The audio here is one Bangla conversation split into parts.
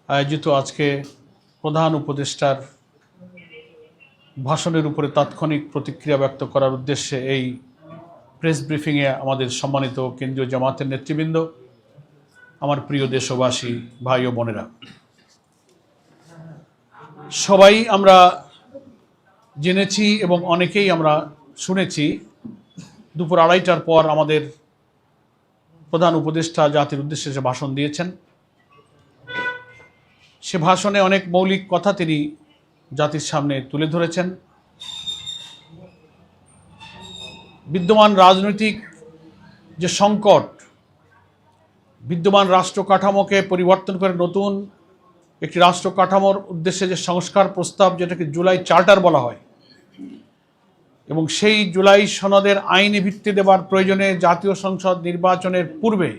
আয়োজিত আজকে প্রধান উপদেষ্টার ভাষণের উপরে তাৎক্ষণিক প্রতিক্রিয়া ব্যক্ত করার উদ্দেশ্যে এই প্রেস ব্রিফিংয়ে আমাদের সম্মানিত কেন্দ্রীয় জামাতের নেতৃবৃন্দ, আমার প্রিয় দেশবাসী, ভাই ও বোনেরা, সবাই আমরা জেনেছি এবং অনেকেই আমরা শুনেছি দুপুর 2:30টার পর আমাদের প্রধান উপদেষ্টা জাতির উদ্দেশ্যে যে ভাষণ দিয়েছেন, সে ভাষণে অনেক মৌলিক কথা তিনি জাতির সামনে তুলে ধরেছেন। বিদ্যমান রাজনৈতিক যে সংকট, বিদ্যমান রাষ্ট্র কাঠামোকে পরিবর্তন করে নতুন একটি রাষ্ট্র কাঠামোর উদ্দেশ্যে যে সংস্কার প্রস্তাব, যেটাকে জুলাই চার্টার বলা হয়, এবং সেই জুলাই সনদের আইনি ভিত্তি দেওয়ার প্রয়োজনে জাতীয় সংসদ নির্বাচনের পূর্বে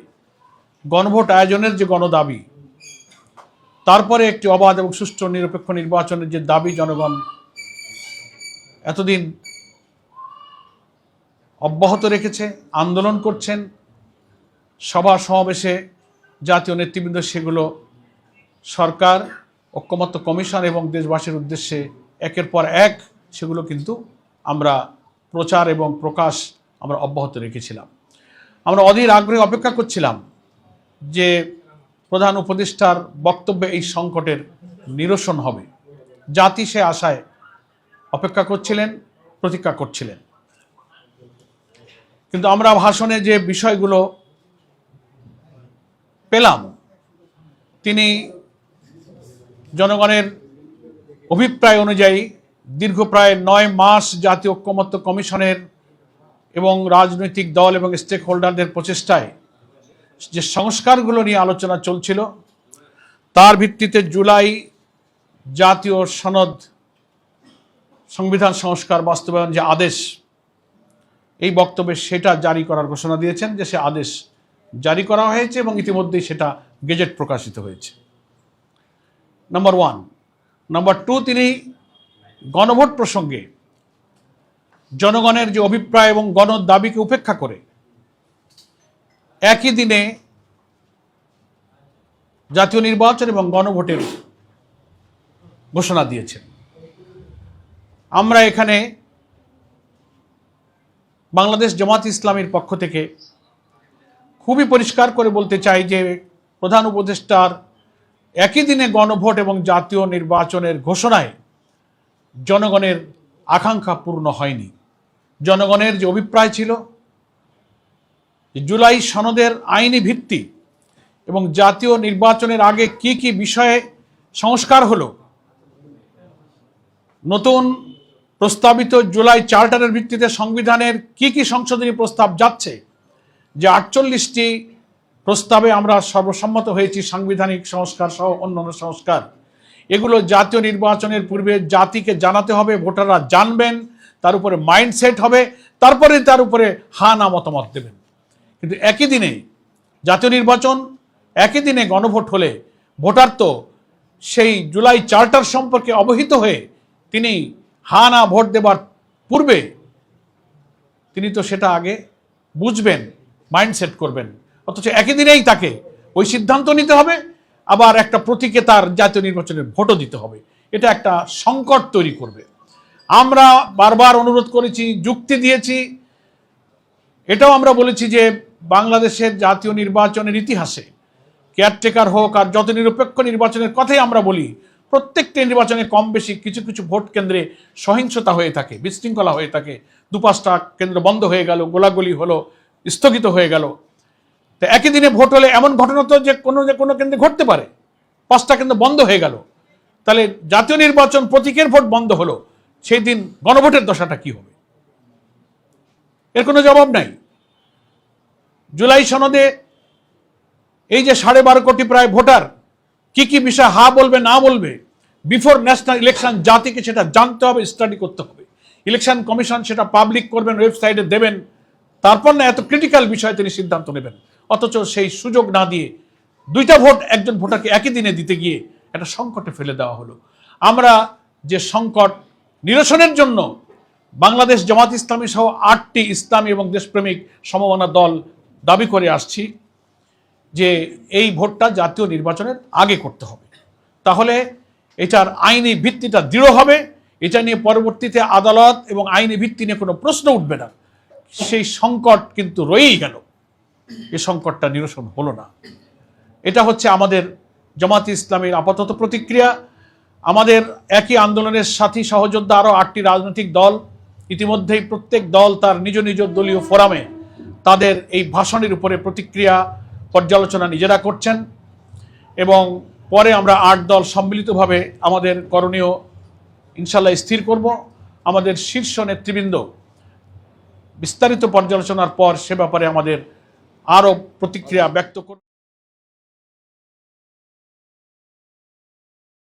গণভোট আয়োজনের যে গণদাবি, তারপরে একটি অবাধ এবং সুষ্ঠু নিরপেক্ষ নির্বাচনের যে দাবি জনগণ এতদিন অব্যাহত রেখেছে, আন্দোলন করছেন, সভা সমাবেশে জাতীয় নেতৃবৃন্দ সেগুলো সরকার, ঐকমত্য কমিশন এবং দেশবাসীর উদ্দেশ্যে একের পর এক সেগুলো কিন্তু আমরা প্রচার এবং প্রকাশ আমরা অব্যাহত রেখেছিলাম। আমরা অধীর আগ্রহে অপেক্ষা করছিলাম যে প্রধান উপদেষ্টার বক্তব্যে এই সংকটের নিরসন হবে। জাতি সে আশায় অপেক্ষা করছিলেন, প্রতীক্ষা করছিলেন। কিন্তু আমরা ভাষণে যে বিষয়গুলো পেলাম, তিনি জনগণের অভিপ্রায় অনুযায়ী দীর্ঘ প্রায় 9 মাস জাতীয় ঐকমত্য কমিশনের এবং রাজনৈতিক দল এবং স্টেক হোল্ডারদের প্রচেষ্টায় যে সংস্কারগুলো নিয়ে আলোচনা চলছিল, তার ভিত্তিতে জুলাই জাতীয় সনদ সংবিধান সংস্কার বাস্তবায়ন যে আদেশ, এই বক্তব্যে সেটা জারি করার ঘোষণা দিয়েছেন যে সে আদেশ জারি করা হয়েছে এবং ইতিমধ্যেই সেটা গেজেট প্রকাশিত হয়েছে। নাম্বার 1। নাম্বার 2, তিনি গণভোট প্রসঙ্গে জনগণের যে অভিপ্রায় এবং গণদাবিকে উপেক্ষা করে একই দিনে জাতীয় নির্বাচন এবং গণভোটের ঘোষণা দিয়েছেন। আমরা এখানে বাংলাদেশ জামাত ইসলামীর পক্ষ থেকে খুবই পরিষ্কার করে বলতে চাই যে প্রধান উপদেষ্টার একই দিনে গণভোট এবং জাতীয় নির্বাচনের ঘোষণায় জনগণের আকাঙ্ক্ষা পূর্ণ হয়নি। জনগণের যে অভিপ্রায় ছিল জুলাই সনদের আইনি ভিত্তি এবং জাতীয় নির্বাচনের আগে কি কি বিষয়ে সংস্কার হলো, নতুন প্রস্তাবিত জুলাই চার্টারের ভিত্তিতে সংবিধানের কি কি সংশোধনী প্রস্তাব যাচ্ছে, যে 48টি প্রস্তাবে আমরা সর্বসম্মত হয়েছি, সাংবিধানিক সংস্কার সহ অন্যান্য সংস্কার, এগুলো জাতীয় নির্বাচনের পূর্বে জাতিকে জানাতে হবে, ভোটাররা জানবেন, তার উপরে মাইন্ডসেট হবে, তারপরে তার উপরে হা না মতামত দেবেন। কিন্তু একই দিনে জাতীয় নির্বাচন, একই দিনে গণভোট হলে ভোটার তো সেই জুলাই চার্টার সম্পর্কে অবহিত হয়ে তিনি হা না ভোট দেবার পূর্বে তিনি তো সেটা আগে বুঝবেন, মাইন্ডসেট করবেন, অথচ একই দিনেই তাকে ওই সিদ্ধান্ত নিতে হবে, আবার একটা প্রতীকে তার জাতীয় নির্বাচনের ভোটও দিতে হবে। এটা একটা সংকট তৈরি করবে। আমরা বারবার অনুরোধ করেছি, যুক্তি দিয়েছি, এটাও আমরা বলেছি যে বাংলাদেশের জাতীয় নির্বাচনের ইতিহাসে কেয়ারটেকার হোক আর যত নিরপেক্ষ নির্বাচনের কথাই আমরা বলি, প্রত্যেকটা নির্বাচনে কম বেশি কিছু কিছু ভোট কেন্দ্রে সহিংসতা হয়ে থাকে, বিশৃঙ্খলা হয়ে থাকে, 2-5টা কেন্দ্র বন্ধ হয়ে গেল, গোলাগুলি হলো, স্থগিত হয়ে গেল। তো একই দিনে ভোট হলে এমন ঘটনা তো যে কোনো কেন্দ্রে ঘটতে পারে, 5টা কেন্দ্র বন্ধ হয়ে গেল, তাহলে জাতীয় নির্বাচন প্রতীকের ভোট বন্ধ হলো, সেই দিন গণভোটের দশাটা কি হবে? এর কোনো জবাব নাই। জুলাই সনদে এই যে 12.5 কোটি প্রায় ভোটার কি কি বিষয় হা বলবে না বলবে, বিফোর ন্যাশনাল ইলেকশন জাতিকে সেটা জানতে হবে, স্টাডি করতে হবে। ইলেকশন কমিশন সেটা পাবলিক করবেন, ওয়েবসাইটে দেবেন, তারপর না এত ক্রিটিক্যাল বিষয়ে তিনি সিদ্ধান্ত নেবেন। অথচ সেই সুযোগ না দিয়ে 2টা ভোট একজন ভোটারকে একই দিনে দিতে গিয়ে একটা সংকটে ফেলে দেওয়া হলো। আমরা যে সংকট নিরসনের জন্য বাংলাদেশ জামাত ইসলামী সহ 8টি ইসলামী এবং দেশপ্রেমিক সমমনা দল দাবি করে আসছি যে এই ভোটটা জাতীয় নির্বাচনের আগে করতে হবে। তাহলে এটার আইনি ভিত্তিটা দৃঢ় হবে, এটা নিয়ে পরবর্তীতে আদালত এবং আইনি ভিত্তি নিয়ে কোনো প্রশ্ন উঠবে না। সেই সংকট কিন্তু রয়েই গেল, এই সংকটটা নিরসন হলো না। এটা হচ্ছে আমাদের জামায়াতে ইসলামীর আপাতত প্রতিক্রিয়া। আমাদের একই আন্দোলনের সাথী সহযোদ্ধা আরও 8টি রাজনৈতিক দল ইতিমধ্যেই প্রত্যেক দল তার নিজ নিজ দলীয় ফোরামে তাদের এই ভাষণের উপরে প্রতিক্রিয়া পর্যালোচনা নিজেরা করছেন, এবং পরে আমরা 8 দল সম্মিলিতভাবে আমাদের করণীয় ইনশাল্লাহ স্থির করব। আমাদের শীর্ষ নেতৃবৃন্দ বিস্তারিত পর্যালোচনার পর সে ব্যাপারে আমাদের আরও প্রতিক্রিয়া ব্যক্ত করব।